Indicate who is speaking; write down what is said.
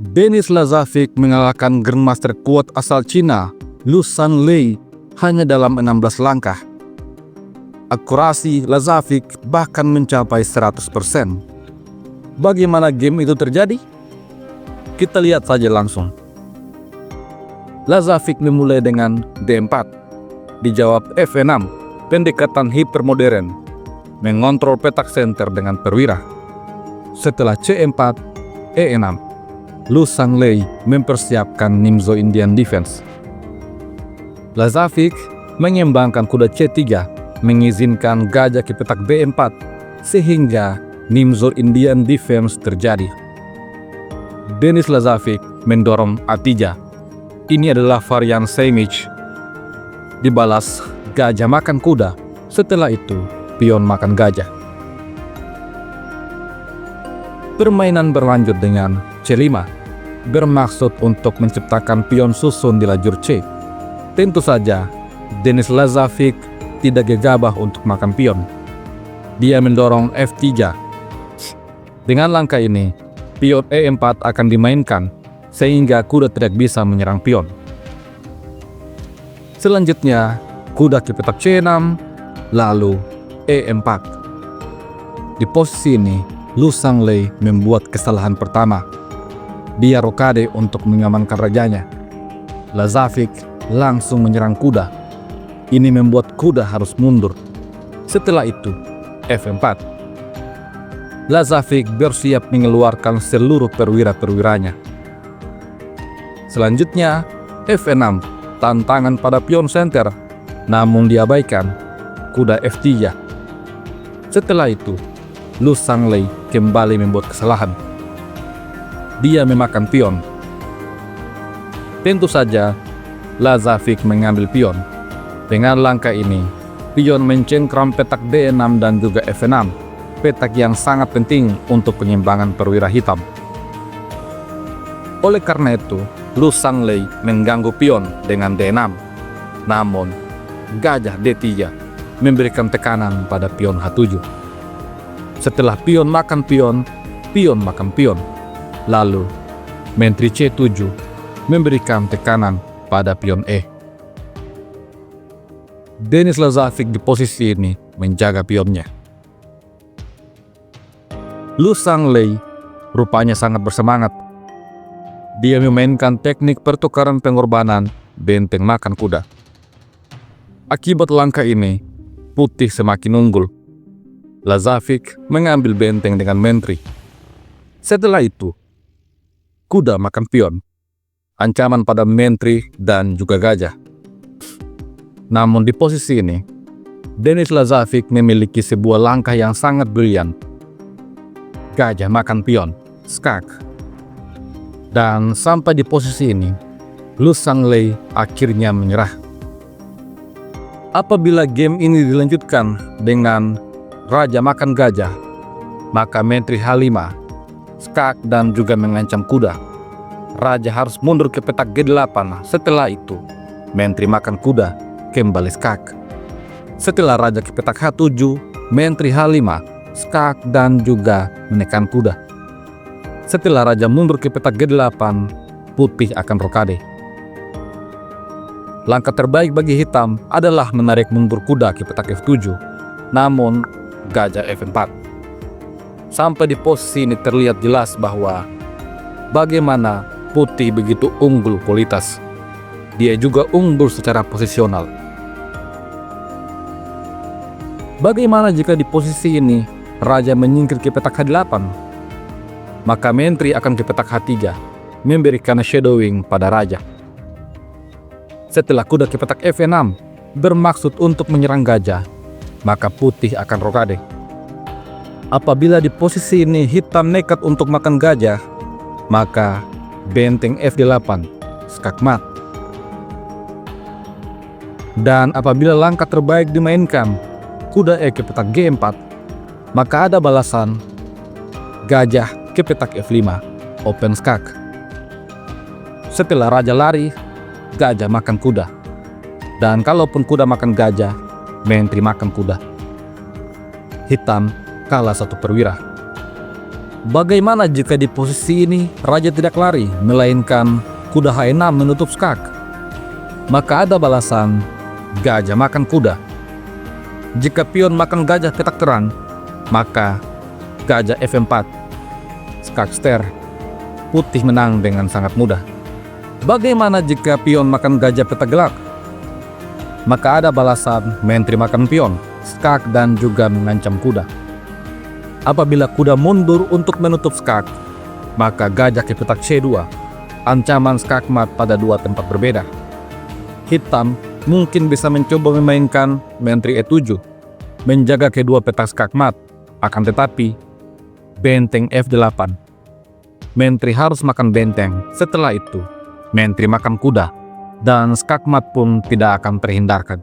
Speaker 1: Denis Lazavic mengalahkan Grandmaster kuat asal Cina, Lu Shanlei, hanya dalam 16 langkah. Akurasi Lazavic bahkan mencapai 100%. Bagaimana game itu terjadi? Kita lihat saja langsung. Lazavic memulai dengan D4, dijawab F6, pendekatan hipermodern, mengontrol petak center dengan perwira. Setelah C4, E6, Lu Shanlei mempersiapkan Nimzo Indian Defense. Lazavic mengembangkan kuda C3, mengizinkan gajah ke petak B4, sehingga Nimzo Indian Defense terjadi. Denis Lazavic mendorong A3. Ini adalah varian Sejmich. Dibalas gajah makan kuda, setelah itu pion makan gajah. Permainan berlanjut dengan C5, bermaksud untuk menciptakan pion susun di lajur C. Tentu saja, Denis Lazavic tidak gegabah untuk makan pion. Dia mendorong F3. Dengan langkah ini, pion E4 akan dimainkan, sehingga kuda tidak bisa menyerang pion. Selanjutnya, kuda ke petak C6, lalu E4. Di posisi ini, Lu Shanlei membuat kesalahan pertama. Dia rokade untuk mengamankan rajanya. Lazavic langsung menyerang kuda. Ini membuat kuda harus mundur. Setelah itu, F4. Lazavic bersiap mengeluarkan seluruh perwira-perwiranya. Selanjutnya, F6, tantangan pada pion center, namun diabaikan. Kuda F3. Setelah itu, Lu Shanlei kembali membuat kesalahan. Dia memakan pion. Tentu saja, Lazavic mengambil pion. Dengan langkah ini, pion mencengkram petak D6 dan juga F6, petak yang sangat penting untuk penyimbangan perwira hitam. Oleh karena itu, Lu Shanlei mengganggu pion dengan D6. Namun, gajah D3 memberikan tekanan pada pion H7. Setelah pion makan pion, pion makan pion. Lalu, menteri C7 memberikan tekanan pada pion E. Denis Lazavic di posisi ini menjaga pionnya. Lu Shanlei rupanya sangat bersemangat. Dia memainkan teknik pertukaran pengorbanan benteng makan kuda. Akibat langkah ini, putih semakin unggul. Lazavic mengambil benteng dengan menteri. Setelah itu, kuda makan pion. Ancaman pada menteri dan juga gajah. Namun di posisi ini, Denis Lazavic memiliki sebuah langkah yang sangat brilian. Gajah makan pion, skak. Dan sampai di posisi ini, Lu Shanlei akhirnya menyerah. Apabila game ini dilanjutkan dengan raja makan gajah, maka menteri H5, skak dan juga mengancam kuda. Raja harus mundur ke petak G8. Setelah itu, menteri makan kuda, kembali skak. Setelah raja ke petak H7, menteri H5, skak dan juga menekan kuda. Setelah raja mundur ke petak G8, putih akan rokade. Langkah terbaik bagi hitam adalah menarik mundur kuda ke petak F7, namun gajah F4. Sampai di posisi ini terlihat jelas bahwa bagaimana putih begitu unggul kualitas. Dia juga unggul secara posisional. Bagaimana jika di posisi ini raja menyingkir ke petak H8? Maka menteri akan ke petak H3, memberikan shadowing pada raja. Setelah kuda ke petak F6, bermaksud untuk menyerang gajah, maka putih akan rokade. Apabila di posisi ini hitam nekat untuk makan gajah, maka benteng F8, skakmat. Dan apabila langkah terbaik dimainkan, kuda E ke petak G4, maka ada balasan gajah ke petak F5, open skak. Setelah raja lari, gajah makan kuda. Dan kalaupun kuda makan gajah, menteri makan kuda. Hitam kalah satu perwira. Bagaimana jika di posisi ini raja tidak lari, melainkan kuda H6 menutup skak? Maka ada balasan gajah makan kuda. Jika pion makan gajah petak terang, maka gajah F4, skak ster, putih menang dengan sangat mudah. Bagaimana jika pion makan gajah petak gelap? Maka ada balasan menteri makan pion, skak dan juga mengancam kuda. Apabila kuda mundur untuk menutup skak, maka gajah ke petak C2, ancaman skakmat pada dua tempat berbeda. Hitam mungkin bisa mencoba memainkan menteri E7, menjaga kedua petak skakmat, akan tetapi benteng F8. Menteri harus makan benteng, setelah itu menteri makan kuda, dan skakmat pun tidak akan terhindarkan.